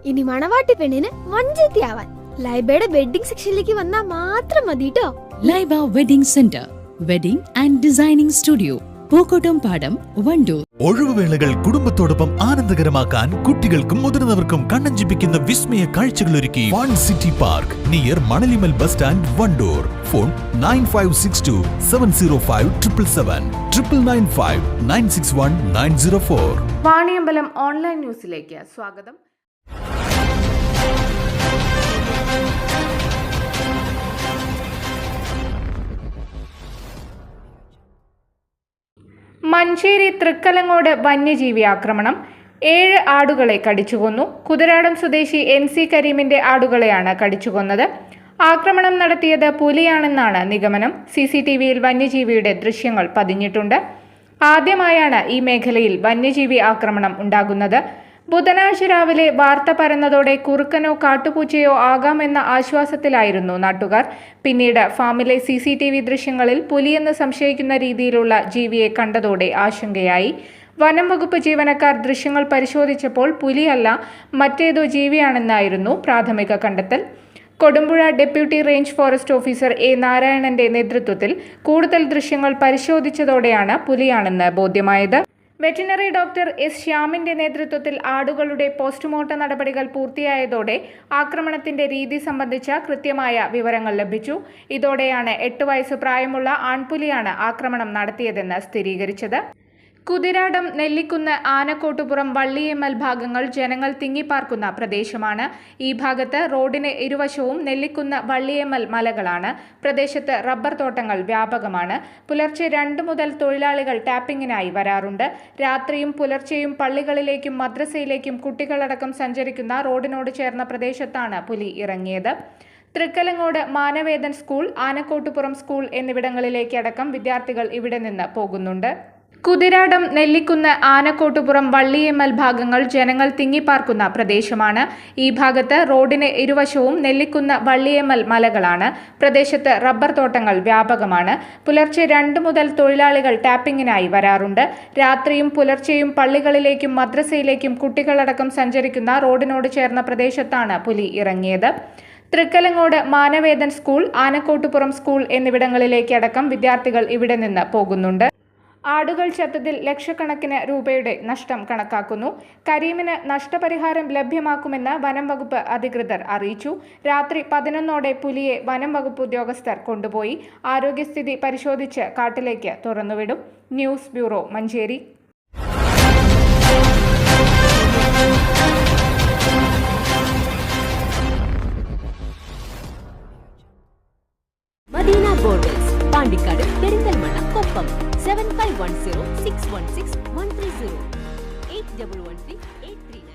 ഇനി മണവാട്ടി പെണ്ണിന് മഞ്ചേത്തിയാവാൻ ലൈബയുടെ വെഡിങ് സെക്ഷനിലേക്ക് വന്നാൽ മാത്രം മതി ട്ടോ. Laiba wedding center, wedding and designing studio, Pookkottam Padam, Wandoor. ഒഴിവുവേളകൾ കുടുംബത്തോടൊപ്പം ആനന്ദകരമാക്കാൻ കുട്ടികൾക്കും മുതിർന്നവർക്കും കണ്ണഞ്ചിപ്പിക്കുന്ന വിസ്മയ കാഴ്ചകളൊരുക്കി one city park near Manalimal bus stand, Wandoor. Phone 9562 705 777 995 961 904. Vaniyambalam online ന്യൂസിലേക്ക് സ്വാഗതം. മഞ്ചേരി തൃക്കലങ്ങോട് വന്യജീവി ആക്രമണം, 7 ആടുകളെ കടിച്ചുകൊന്നു. കുതിരാടം സ്വദേശി NC കരീമിന്റെ ആടുകളെയാണ് കടിച്ചുകൊന്നത്. ആക്രമണം നടത്തിയത് പുലിയാണെന്നാണ് നിഗമനം. CCTVയിൽ വന്യജീവിയുടെ ദൃശ്യങ്ങൾ പതിഞ്ഞിട്ടുണ്ട്. ആദ്യമായാണ് ഈ മേഖലയിൽ വന്യജീവി ആക്രമണം ഉണ്ടാകുന്നത്. ബുധനാഴ്ച രാവിലെ വാർത്ത പരന്നതോടെ കുറുക്കനോ കാട്ടുപൂച്ചയോ ആകാമെന്ന ആശ്വാസത്തിലായിരുന്നു നാട്ടുകാർ. പിന്നീട് ഫാമിലെ CCTV ദൃശ്യങ്ങളിൽ പുലിയെന്ന് സംശയിക്കുന്ന രീതിയിലുള്ള ജീവിയെ കണ്ടതോടെ ആശങ്കയായി. വനം വകുപ്പ് ജീവനക്കാർ ദൃശ്യങ്ങൾ പരിശോധിച്ചപ്പോൾ പുലിയല്ല, മറ്റേതോ ജീവിയാണെന്നായിരുന്നു പ്രാഥമിക കണ്ടെത്തൽ. Kodumpuzha deputy range forest officer A. നാരായണന്റെ നേതൃത്വത്തിൽ കൂടുതൽ ദൃശ്യങ്ങൾ പരിശോധിച്ചതോടെയാണ് പുലിയാണെന്ന് ബോധ്യമായത്. Veterinary doctor S. ശ്യാമിന്റെ നേതൃത്വത്തിൽ ആടുകളുടെ പോസ്റ്റ്മോർട്ടം നടപടികൾ പൂർത്തിയായതോടെ ആക്രമണത്തിന്റെ രീതി സംബന്ധിച്ച കൃത്യമായ വിവരങ്ങൾ ലഭിച്ചു. ഇതോടെയാണ് 8 വയസ്സ് പ്രായമുള്ള ആൺപുലിയാണ് ആക്രമണം നടത്തിയതെന്ന് സ്ഥിരീകരിച്ചത്. കുതിരാടം, നെല്ലിക്കുന്ന്, ആനക്കോട്ടുപുറം, വള്ളിയേമ്മൽ ഭാഗങ്ങൾ ജനങ്ങൾ തിങ്ങിപ്പാർക്കുന്ന പ്രദേശമാണ്. ഈ ഭാഗത്ത് റോഡിന് ഇരുവശവും നെല്ലിക്കുന്ന്, വള്ളിയേമ്മൽ മലകളാണ്. പ്രദേശത്ത് റബ്ബർ തോട്ടങ്ങൾ വ്യാപകമാണ്. പുലർച്ചെ 2 മുതൽ തൊഴിലാളികൾ ടാപ്പിങ്ങിനായി വരാറുണ്ട്. രാത്രിയും പുലർച്ചെയും പള്ളികളിലേക്കും മദ്രസയിലേക്കും കുട്ടികളടക്കം സഞ്ചരിക്കുന്ന റോഡിനോട് ചേർന്ന പ്രദേശത്താണ് പുലി ഇറങ്ങിയത്. തൃക്കലങ്ങോട് മാനവേദൻ സ്കൂൾ, ആനക്കോട്ടുപുറം സ്കൂൾ എന്നിവിടങ്ങളിലേക്കടക്കം വിദ്യാർത്ഥികൾ ഇവിടെ നിന്ന് പോകുന്നുണ്ട്. കുതിരാടം, നെല്ലിക്കുന്ന്, ആനക്കോട്ടുപുറം, വള്ളിയേമ്മൽ ഭാഗങ്ങൾ ജനങ്ങൾ തിങ്ങിപ്പാർക്കുന്ന പ്രദേശമാണ്. ഈ ഭാഗത്ത് റോഡിന് ഇരുവശവും നെല്ലിക്കുന്ന്, വള്ളിയേമ്മൽ മലകളാണ്. പ്രദേശത്ത് റബ്ബർ തോട്ടങ്ങൾ വ്യാപകമാണ്. പുലർച്ചെ 2 മുതൽ തൊഴിലാളികൾ ടാപ്പിങ്ങിനായി വരാറുണ്ട്. രാത്രിയും പുലർച്ചെയും പള്ളികളിലേക്കും മദ്രസയിലേക്കും കുട്ടികളടക്കം സഞ്ചരിക്കുന്ന റോഡിനോട് ചേർന്ന പ്രദേശത്താണ് പുലി ഇറങ്ങിയത്. തൃക്കലങ്ങോട് മാനവേദൻ സ്കൂൾ, ആനക്കോട്ടുപുറം സ്കൂൾ എന്നിവിടങ്ങളിലേക്കടക്കം വിദ്യാർത്ഥികൾ ഇവിടെ നിന്ന് പോകുന്നുണ്ട്. ആടുകൾ ചത്തതിൽ ലക്ഷക്കണക്കിന് രൂപയുടെ നഷ്ടം കണക്കാക്കുന്നു. കരീമിന് നഷ്ടപരിഹാരം ലഭ്യമാക്കുമെന്ന് വനം വകുപ്പ് അധികൃതർ അറിയിച്ചു. രാത്രി 11ഓടെ പുലിയെ വനം വകുപ്പ് ഉദ്യോഗസ്ഥർ കൊണ്ടുപോയി. ആരോഗ്യസ്ഥിതി പരിശോധിച്ച് കാട്ടിലേക്ക് തുറന്നുവിടും. News bureau, Manjeri. Madina borders, Pandikkad, Perinthalmanna, Koppam. 7510 616 130 8113 839.